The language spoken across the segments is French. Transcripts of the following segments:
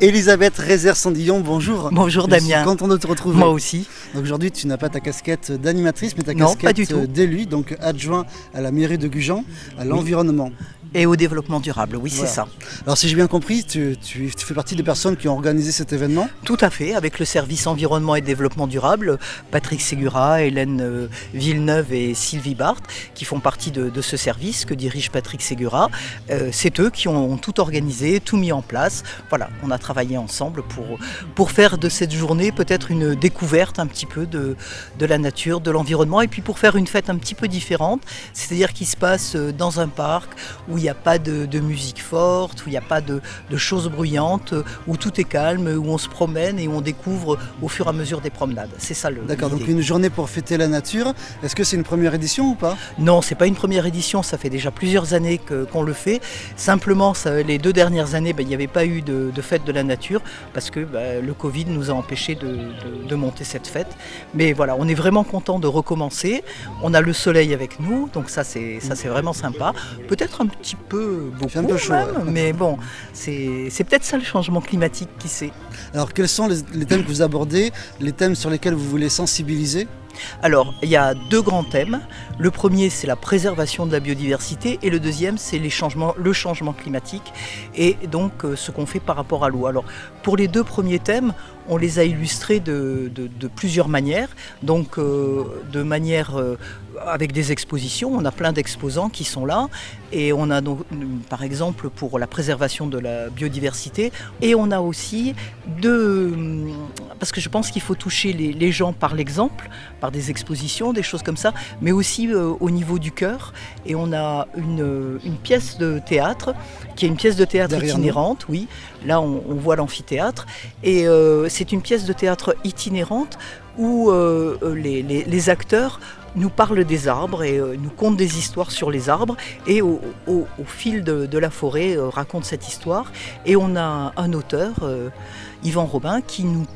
Elisabeth Rézère-Sandillon, bonjour. Bonjour Damien. Je suis content de te retrouver. Moi aussi. Donc aujourd'hui, tu n'as pas ta casquette d'animatrice, mais ta Non, pas du casquette tout. d'élu, donc adjoint à la mairie de Gujan, à l'environnement. Et au développement durable, oui, Voilà. c'est ça. Alors si j'ai bien compris, tu fais partie des personnes qui ont organisé cet événement. Tout à fait, avec le service environnement et développement durable, Patrick Ségura, Hélène Villeneuve et Sylvie Barthes, qui font partie de ce service que dirige Patrick Ségura. C'est eux qui ont tout organisé, tout mis en place. Voilà, on a travaillé ensemble pour faire de cette journée peut-être une découverte un petit peu de la nature, de l'environnement, et puis pour faire une fête un petit peu différente, c'est-à-dire qui se passe dans un parc où il n'y a pas de musique forte, où il n'y a pas de choses bruyantes, où tout est calme, où on se promène et où on découvre au fur et à mesure des promenades. C'est ça le. D'accord, donc l'idée. une journée pour fêter la nature. Est-ce que c'est une première édition ou pas? Non, c'est pas une première édition, ça fait déjà plusieurs années qu'on le fait. Simplement, les 2 dernières années, il n'y avait pas eu de fête de la nature parce que le Covid nous a empêchés de monter cette fête. Mais voilà, on est vraiment content de recommencer. On a le soleil avec nous, donc ça c'est vraiment sympa. Peut-être un petit peu beaucoup, un peu chaud, même, ouais. mais bon, c'est peut-être ça le changement climatique, qui sait. Alors quels sont les thèmes que vous abordez, les thèmes sur lesquels vous voulez sensibiliser? Alors, il y a 2 grands thèmes. Le premier, c'est la préservation de la biodiversité, et le deuxième, c'est le changement climatique, et donc ce qu'on fait par rapport à l'eau. Alors, pour les 2 premiers thèmes, on les a illustrés de plusieurs manières. Donc, de manière avec des expositions, on a plein d'exposants qui sont là, et on a donc, par exemple, pour la préservation de la biodiversité, et on a aussi parce que je pense qu'il faut toucher les gens par l'exemple, par des expositions, des choses comme ça, mais aussi au niveau du cœur. Et on a une pièce de théâtre, qui est une pièce de théâtre Derrière itinérante, oui. Là, on voit l'amphithéâtre. Et c'est une pièce de théâtre itinérante où les acteurs nous parlent des arbres et nous content des histoires sur les arbres, et au fil de la forêt raconte cette histoire. Et on a un auteur, Yvan Robin, qui nous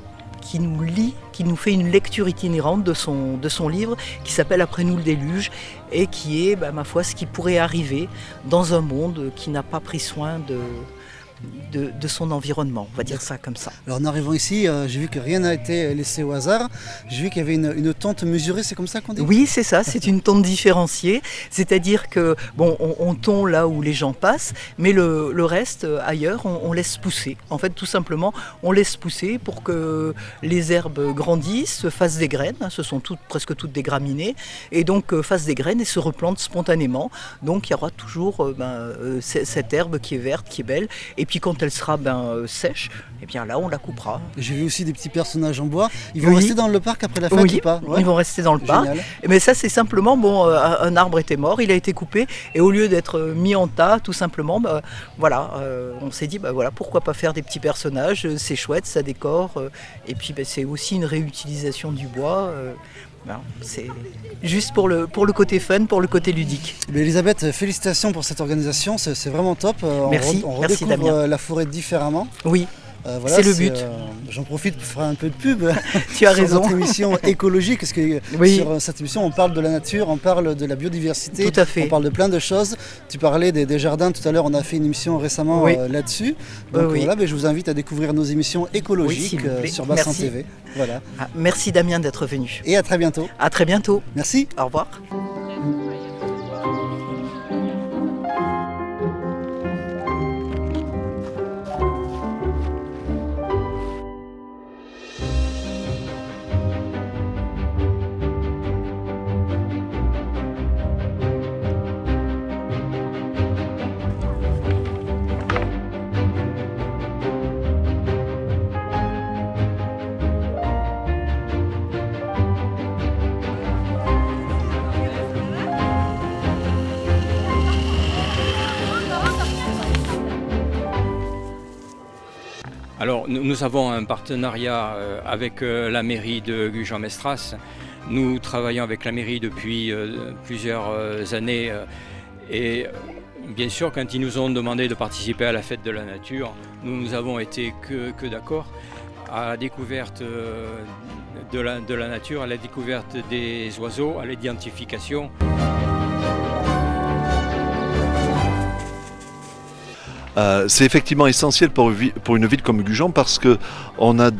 lit, qui nous fait une lecture itinérante de son livre qui s'appelle Après nous le déluge, et qui est, ma foi, ce qui pourrait arriver dans un monde qui n'a pas pris soin de son environnement, on va dire ça comme ça. Alors en arrivant ici, j'ai vu que rien n'a été laissé au hasard. J'ai vu qu'il y avait une tente mesurée, c'est comme ça qu'on dit? Oui, c'est ça, c'est une tente différenciée, c'est-à-dire que on tond là où les gens passent, mais le reste ailleurs on laisse pousser. En fait, tout simplement, on laisse pousser pour que les herbes grandissent, fassent des graines, ce sont presque toutes des graminées, et donc fassent des graines et se replantent spontanément. Donc il y aura toujours cette herbe qui est verte, qui est belle, et puis quand elle sera sèche, et bien là on la coupera. J'ai vu aussi des petits personnages en bois. Ils vont Oui. rester dans le parc après la fête Oui, ou pas? Ouais. ils vont rester dans le parc. Génial. Mais ça, c'est simplement, un arbre était mort, il a été coupé, et au lieu d'être mis en tas, tout simplement, on s'est dit, pourquoi pas faire des petits personnages, c'est chouette, ça décore, et puis c'est aussi une réutilisation du bois. C'est juste pour le côté fun, pour le côté ludique. Mais Elisabeth, félicitations pour cette organisation, c'est vraiment top. Merci, on merci redécouvre Damien. La forêt différemment. Oui, Voilà, c'est le but. J'en profite pour faire un peu de pub. Tu as sur raison. notre émission écologique, parce que Oui. sur cette émission, on parle de la nature, on parle de la biodiversité, Tout à fait. on parle de plein de choses. Tu parlais des jardins tout à l'heure, on a fait une émission récemment Oui. là-dessus. Donc Oui. voilà, je vous invite à découvrir nos émissions écologiques s'il vous plaît. sur Bassin Merci. TV. Voilà. Merci Damien d'être venu. Et à très bientôt. À très bientôt. Merci. Au revoir. Alors nous avons un partenariat avec la mairie de Gujan-Mestras. Nous travaillons avec la mairie depuis plusieurs années et bien sûr quand ils nous ont demandé de participer à la fête de la nature, nous avons été que d'accord à la découverte de la nature, à la découverte des oiseaux, à l'identification. C'est effectivement essentiel pour une ville comme Gujan parce qu'on a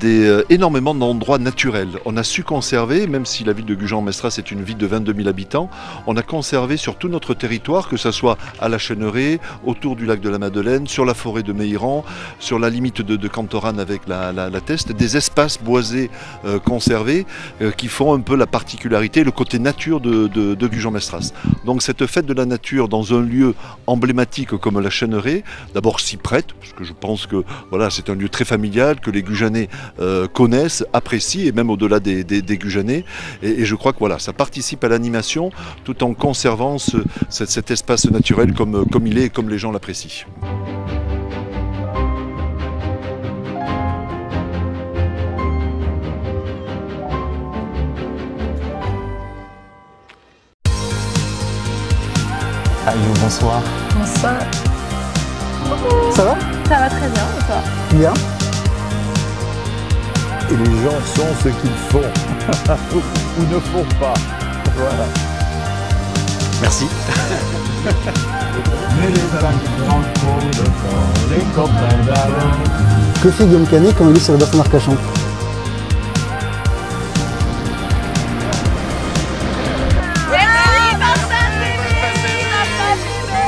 énormément d'endroits naturels. On a su conserver, même si la ville de Gujan-Mestras est une ville de 22 000 habitants, on a conservé sur tout notre territoire, que ce soit à la Chêneraie, autour du lac de la Madeleine, sur la forêt de Meilleran, sur la limite de Cantoran avec la Teste, des espaces boisés conservés qui font un peu la particularité, le côté nature de Gujan-Mestras. Donc cette fête de la nature dans un lieu emblématique comme la Chêneraie, d'abord s'y prête, parce que je pense que voilà, c'est un lieu très familial, que les Gujanais connaissent, apprécient, et même au-delà des Gujanais. Et je crois que voilà, ça participe à l'animation, tout en conservant cet espace naturel comme il est et comme les gens l'apprécient. Aïe, bonsoir. Bonsoir. Ça va? Ça va très bien, et toi? Bien. Et les gens sont ce qu'ils font ou ne font pas. Voilà. Merci. Que fait Guillaume Canet quand il est sur le bassin d'Arcachon?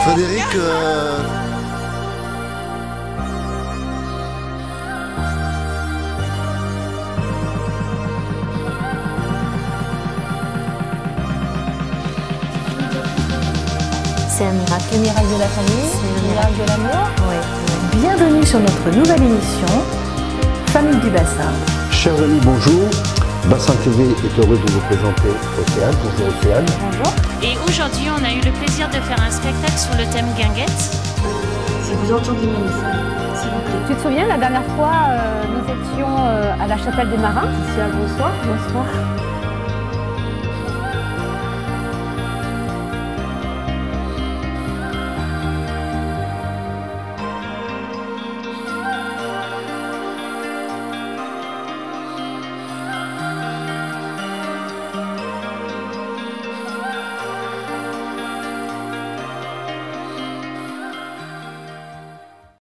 Frédéric, C'est un miracle. Le miracle de la famille, le miracle de l'amour. Oui. Bienvenue sur notre nouvelle émission, Famille du Bassin. Chers amis, bonjour. Bassin TV est heureux de vous présenter Océane. Bonjour Océane. Bonjour. Et aujourd'hui, on a eu le plaisir de faire un spectacle sur le thème guinguette. Si vous entendez mon message, s'il vous plaît. Tu te souviens, la dernière fois, nous étions à la Chapelle des Marins, ici à Grossoir. Bonsoir.